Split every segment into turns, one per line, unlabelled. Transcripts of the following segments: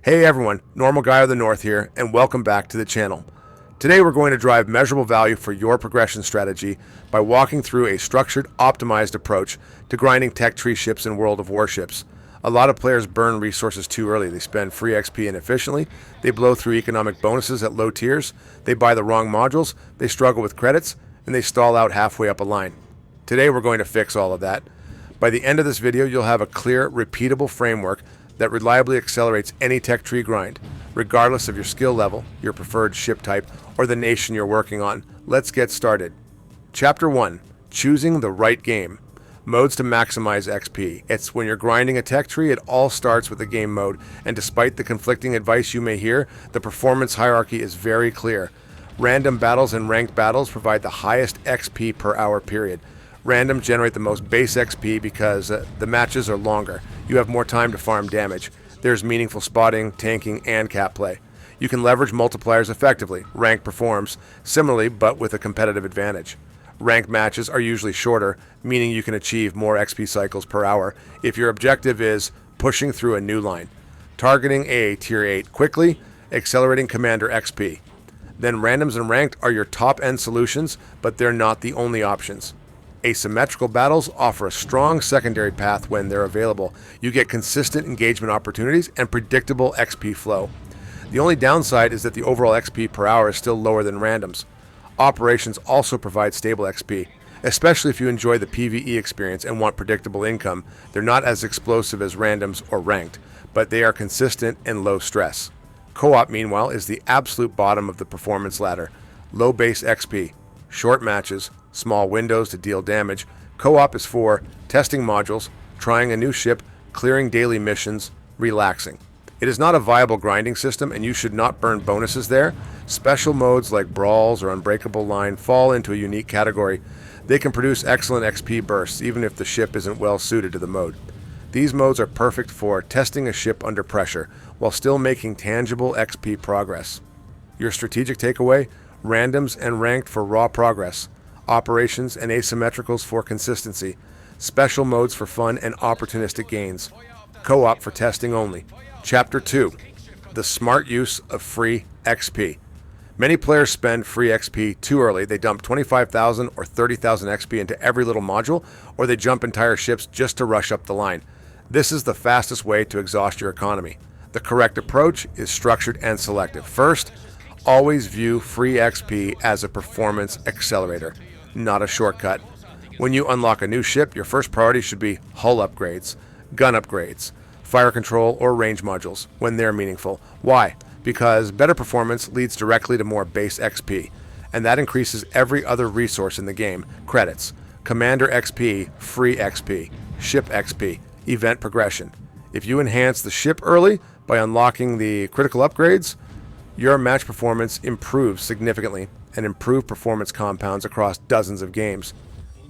Hey everyone, Normal Guy of the North here, and welcome back to the channel. Today we're going to drive measurable value for your progression strategy by walking through a structured, optimized approach to grinding tech tree ships in World of Warships. A lot of players burn resources too early. They spend free XP inefficiently, they blow through economic bonuses at low tiers, they buy the wrong modules, they struggle with credits, and they stall out halfway up a line. Today we're going to fix all of that. By the end of this video, you'll have a clear, repeatable framework that reliably accelerates any tech tree grind, regardless of your skill level, your preferred ship type, or the nation you're working on. Let's get started. Chapter 1. Choosing the right game. Modes to maximize XP. It's when you're grinding a tech tree, it all starts with the game mode, and despite the conflicting advice you may hear, the performance hierarchy is very clear. Random battles and ranked battles provide the highest XP per hour period. Random generate the most base XP because the matches are longer. You have more time to farm damage. There's meaningful spotting, tanking, and cap play. You can leverage multipliers effectively. Rank performs similarly, but with a competitive advantage. Ranked matches are usually shorter, meaning you can achieve more XP cycles per hour if your objective is pushing through a new line, targeting a tier 8 quickly, accelerating commander XP. Then randoms and ranked are your top-end solutions, but they're not the only options. Asymmetrical battles offer a strong secondary path when they're available. You get consistent engagement opportunities and predictable XP flow. The only downside is that the overall XP per hour is still lower than randoms. Operations also provide stable XP, especially if you enjoy the PvE experience and want predictable income. They're not as explosive as randoms or ranked, but they are consistent and low stress. Co-op, meanwhile, is the absolute bottom of the performance ladder. Low base XP, short matches, small windows to deal damage. Co-op is for testing modules, trying a new ship, clearing daily missions, relaxing. It is not a viable grinding system and you should not burn bonuses there. Special modes like Brawls or Unbreakable Line fall into a unique category. They can produce excellent XP bursts even if the ship isn't well suited to the mode. These modes are perfect for testing a ship under pressure while still making tangible XP progress. Your strategic takeaway? Randoms and ranked for raw progress. Operations and asymmetricals for consistency. Special modes for fun and opportunistic gains. Co-op for testing only. Chapter 2. The smart use of free XP. Many players spend free XP too early. They dump 25,000 or 30,000 XP into every little module, or they jump entire ships just to rush up the line. This is the fastest way to exhaust your economy. The correct approach is structured and selective. First, always view free XP as a performance accelerator, not a shortcut. When you unlock a new ship, your first priority should be hull upgrades, gun upgrades, fire control, or range modules when they're meaningful. Why? Because better performance leads directly to more base XP, and that increases every other resource in the game. Credits, commander XP, free XP, ship XP, event progression. If you enhance the ship early by unlocking the critical upgrades, your match performance improves significantly, and improved performance compounds across dozens of games.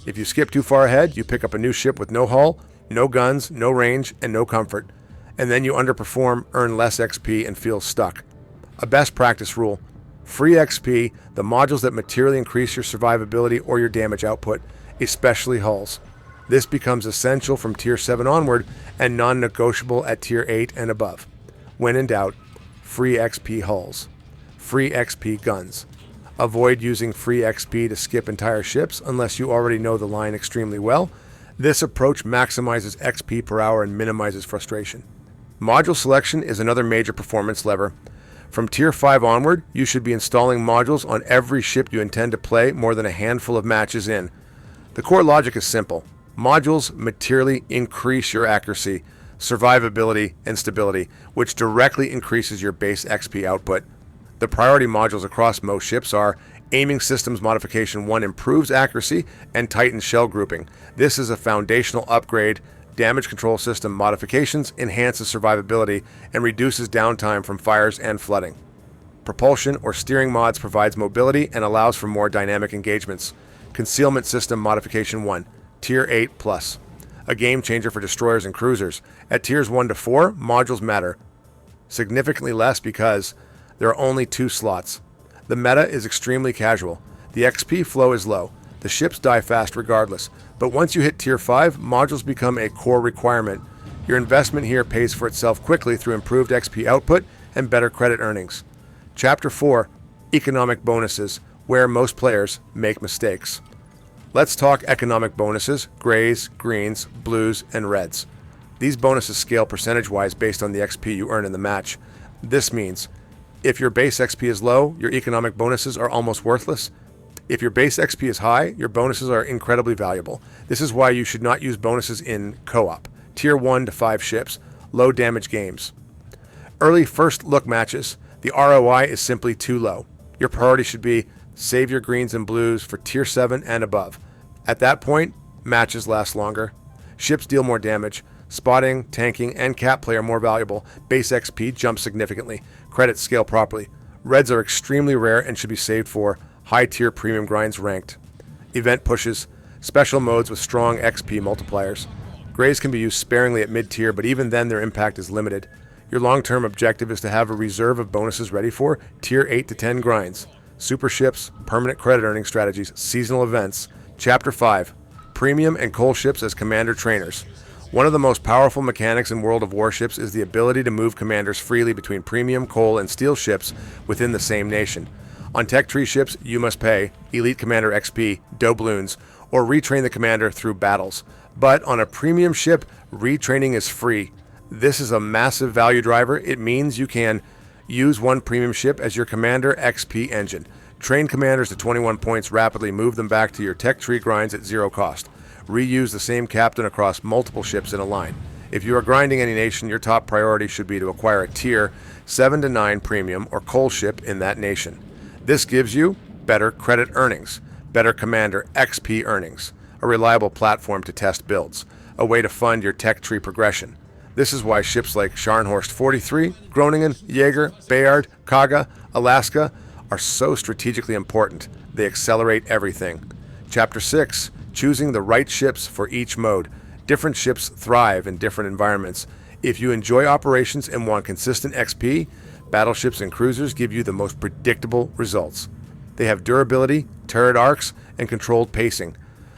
If you skip too far ahead, you pick up a new ship with no hull, no guns, no range, and no comfort, and then you underperform, earn less XP, and feel stuck. A best practice rule: free XP, the modules that materially increase your survivability or your damage output, especially hulls. This becomes essential from tier 7 onward and non-negotiable at tier 8 and above. When in doubt, free XP hulls, free XP guns. Avoid using free XP to skip entire ships unless you already know the line extremely well. This approach maximizes XP per hour and minimizes frustration. Module selection is another major performance lever. From tier 5 onward, you should be installing modules on every ship you intend to play more than a handful of matches in. The core logic is simple. Modules materially increase your accuracy, survivability, and stability, which directly increases your base XP output. The priority modules across most ships are Aiming Systems Modification 1 improves accuracy and tightens shell grouping. This is a foundational upgrade. Damage Control System Modifications enhances survivability and reduces downtime from fires and flooding. Propulsion or Steering Mods provides mobility and allows for more dynamic engagements. Concealment System Modification 1, Tier 8 Plus. A game changer for destroyers and cruisers. At tiers 1 to 4, modules matter significantly less because there are only 2 slots. The meta is extremely casual. The XP flow is low. The ships die fast regardless. But once you hit tier 5, modules become a core requirement. Your investment here pays for itself quickly through improved XP output and better credit earnings. Chapter 4, Economic Bonuses, where most players make mistakes. Let's talk economic bonuses, grays, greens, blues, and reds. These bonuses scale percentage-wise based on the XP you earn in the match. This means, if your base XP is low, your economic bonuses are almost worthless. If your base XP is high, your bonuses are incredibly valuable. This is why you should not use bonuses in co-op, tier 1 to 5 ships, low damage games. Early first look matches, the ROI is simply too low. Your priority should be save your greens and blues for tier 7 and above. At that point, matches last longer. Ships deal more damage. Spotting, tanking, and cap play are more valuable. Base XP jumps significantly. Credits scale properly. Reds are extremely rare and should be saved for high-tier premium grinds ranked. Event pushes. Special modes with strong XP multipliers. Grays can be used sparingly at mid-tier, but even then their impact is limited. Your long-term objective is to have a reserve of bonuses ready for tier 8 to 10 grinds. Super ships, permanent credit earning strategies, seasonal events. Chapter 5. Premium and coal ships as commander trainers. One of the most powerful mechanics in World of Warships is the ability to move commanders freely between premium, coal, and steel ships within the same nation. On tech tree ships, you must pay Elite Commander XP, doubloons, or retrain the commander through battles. But on a premium ship, retraining is free. This is a massive value driver. It means you can use one premium ship as your commander XP engine. Train commanders to 21 points rapidly, move them back to your tech tree grinds at 0 cost. Reuse the same captain across multiple ships in a line. If you are grinding any nation, your top priority should be to acquire a tier 7 to 9 premium or coal ship in that nation. This gives you better credit earnings, better commander XP earnings, a reliable platform to test builds, a way to fund your tech tree progression. This is why ships like Scharnhorst 43, Groningen, Jaeger, Bayard, Kaga, Alaska are so strategically important. They accelerate everything. Chapter 6. Choosing the right ships for each mode. Different ships thrive in different environments. If you enjoy operations and want consistent XP, battleships and cruisers give you the most predictable results. They have durability, turret arcs, and controlled pacing.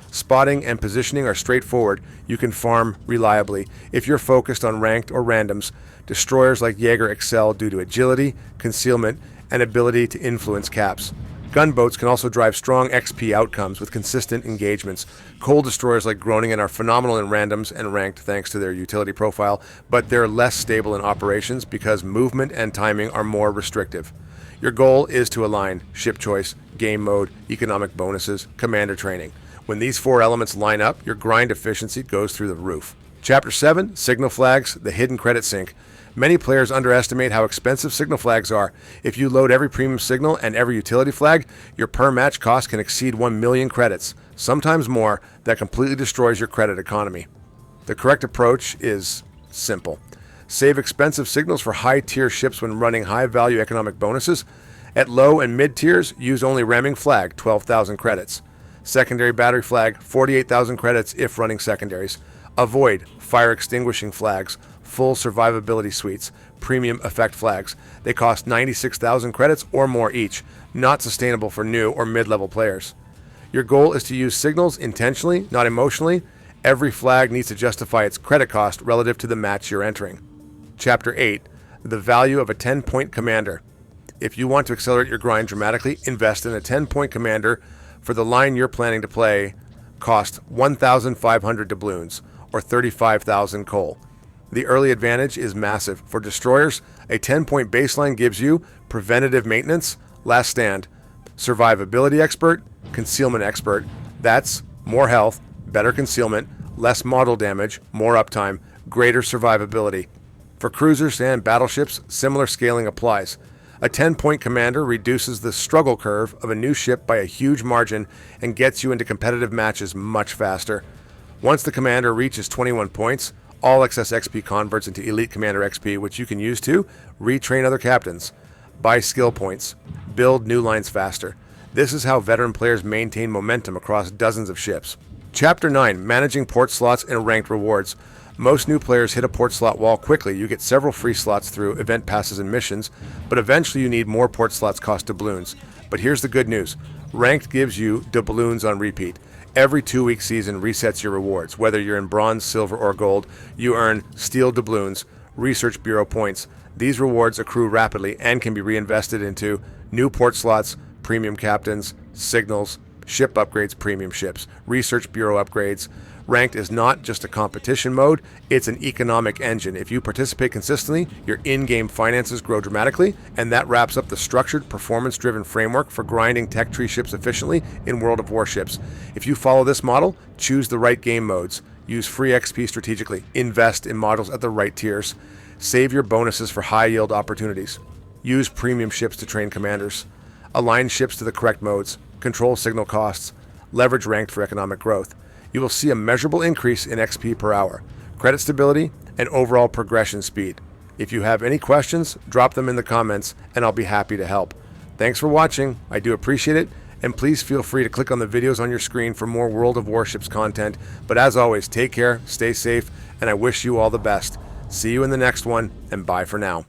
Spotting and positioning are straightforward. You can farm reliably. If you're focused on ranked or randoms, destroyers like Jaeger excel due to agility, concealment, and ability to influence caps. Gunboats can also drive strong XP outcomes with consistent engagements. Coal destroyers like Groningen are phenomenal in randoms and ranked thanks to their utility profile, but they're less stable in operations because movement and timing are more restrictive. Your goal is to align ship choice, game mode, economic bonuses, commander training. When these 4 elements line up, your grind efficiency goes through the roof. Chapter 7, Signal Flags, the hidden credit sink. Many players underestimate how expensive signal flags are. If you load every premium signal and every utility flag, your per match cost can exceed 1 million credits, sometimes more. That completely destroys your credit economy. The correct approach is simple. Save expensive signals for high-tier ships when running high-value economic bonuses. At low and mid-tiers, use only ramming flag, 12,000 credits. Secondary battery flag, 48,000 credits if running secondaries. Avoid fire extinguishing flags, full survivability suites, premium effect flags. They cost 96,000 credits or more each, not sustainable for new or mid-level players. Your goal is to use signals intentionally, not emotionally. Every flag needs to justify its credit cost relative to the match you're entering. Chapter 8. The value of a 10-point commander. If you want to accelerate your grind dramatically, invest in a 10-point commander for the line you're planning to play. Cost 1,500 doubloons or 35,000 coal. The early advantage is massive. For destroyers, a 10-point baseline gives you preventative maintenance, last stand, survivability expert, concealment expert. That's more health, better concealment, less model damage, more uptime, greater survivability. For cruisers and battleships, similar scaling applies. A 10-point commander reduces the struggle curve of a new ship by a huge margin and gets you into competitive matches much faster. Once the commander reaches 21 points, all excess XP converts into Elite Commander XP, which you can use to retrain other captains, buy skill points, build new lines faster. This is how veteran players maintain momentum across dozens of ships. Chapter 9. Managing port slots and ranked rewards. Most new players hit a port slot wall quickly. You get several free slots through event passes and missions, but eventually you need more port slots cost doubloons. But here's the good news. Ranked gives you doubloons on repeat. Every 2-week season resets your rewards. Whether you're in bronze, silver, or gold, you earn steel doubloons, Research Bureau points. These rewards accrue rapidly and can be reinvested into new port slots, premium captains, signals, ship upgrades, premium ships, Research Bureau upgrades. Ranked is not just a competition mode, it's an economic engine. If you participate consistently, your in-game finances grow dramatically, and that wraps up the structured, performance-driven framework for grinding tech tree ships efficiently in World of Warships. If you follow this model, choose the right game modes, use free XP strategically, invest in models at the right tiers, save your bonuses for high-yield opportunities, use premium ships to train commanders, align ships to the correct modes, control signal costs, leverage ranked for economic growth, you will see a measurable increase in XP per hour, credit stability, and overall progression speed. If you have any questions, drop them in the comments and I'll be happy to help. Thanks for watching, I do appreciate it, and please feel free to click on the videos on your screen for more World of Warships content. But as always, take care, stay safe, and I wish you all the best. See you in the next one, and bye for now.